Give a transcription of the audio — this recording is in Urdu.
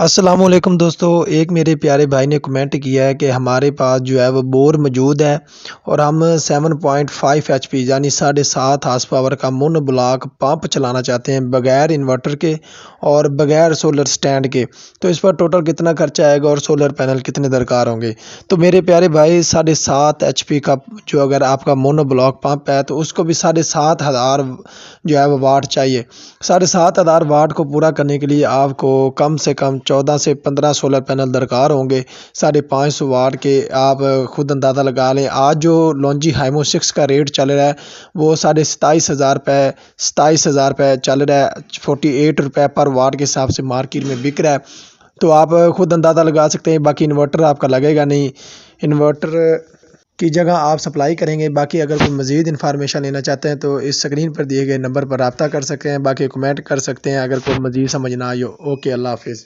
السلام علیکم دوستو، ایک میرے پیارے بھائی نے کمنٹ کیا ہے کہ ہمارے پاس جو ہے وہ بور موجود ہے اور ہم 7.5 ایچ پی یعنی 7.5 ہارس پاور کا مون بلاک پمپ چلانا چاہتے ہیں بغیر انورٹر کے اور بغیر سولر سٹینڈ کے۔ تو اس پر ٹوٹل کتنا خرچہ آئے گا اور سولر پینل کتنے درکار ہوں گے؟ تو میرے پیارے بھائی 7.5 ایچ پی کا جو اگر آپ کا مون بلاک پمپ ہے تو اس کو بھی 7,500 جو ہے وہ واٹ چاہیے۔ 7,500 واٹ کو پورا کرنے کے لیے آپ کو کم سے کم 14 سے 15 سولر پینل درکار ہوں گے 550 واٹ کے۔ آپ خود اندازہ لگا لیں، آج جو لونجی ہائمو 6 کا ریٹ چل رہا ہے وہ 27,000 روپے چل رہا ہے، 48 روپے پر واٹ کے حساب سے مارکیٹ میں بک رہا ہے۔ تو آپ خود اندازہ لگا سکتے ہیں، باقی انورٹر آپ کا لگے گا نہیں، انورٹر کی جگہ آپ سپلائی کریں گے۔ باقی اگر کوئی مزید انفارمیشن لینا چاہتے ہیں تو اس سکرین پر دیے گئے نمبر پر رابطہ کر سکتے ہیں، باقی کمنٹ کر سکتے ہیں اگر کوئی مزید سمجھ نہ آئی ہو۔ اوکے، اللہ حافظ۔